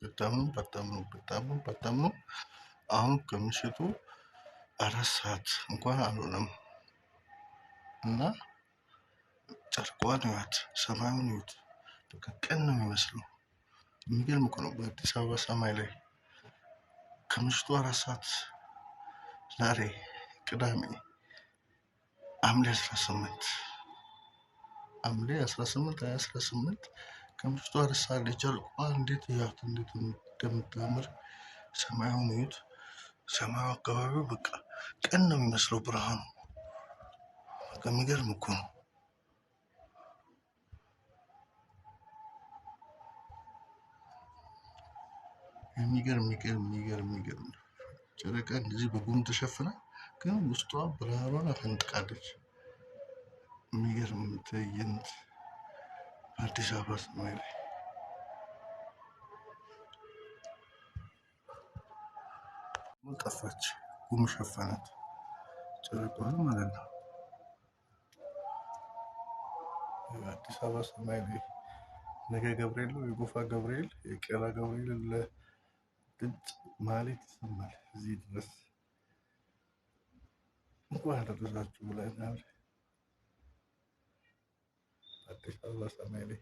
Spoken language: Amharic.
ብታምኑ አሁን ከምሽቱ 4 ሰዓት እንኳን አልሆነም እና ጨርቋን ይዋት ሰማዩን ይዩት። በቃ ቀን ነው የሚመስለው። የሚገርም እኮ ነው። በአዲስ አበባ ሰማይ ላይ ከምሽቱ 4 ሰዓት ዛሬ ቅዳሜ ሐምሌ 18 2018 ከምሽቱ 4 ሰዓት ላይ ጨርቋ እንዴት እያት እንዴት እንደምታምር ሰማዩን እዩት። ሰማዩ አካባቢው በቃ ቀን ነው የሚመስለው ብርሃኑ። በቃ የሚገርም እኮ ነው። የሚገርም ጨረቃ እንደዚህ በጉም ተሸፍና ግን ውስጧ ብርሃኗን አፈንጥቃለች። የሚገርም ትዕይንት አዲስ አበባ ሰማይ ላይ ጠፋች። ጉም ሸፈናት ጨረቃዋን ማለት ነው። አዲስ አበባ ሰማይ ላይ ነገ ገብርኤል ነው፣ የጎፋ ገብርኤል፣ የቄራ ገብርኤል ለድምፅ ማህሌት ይሰማል። እዚህ ድረስ እንኳን አደረሳችሁ ብለናል። አዲስ አበባ ሰማይ ላይ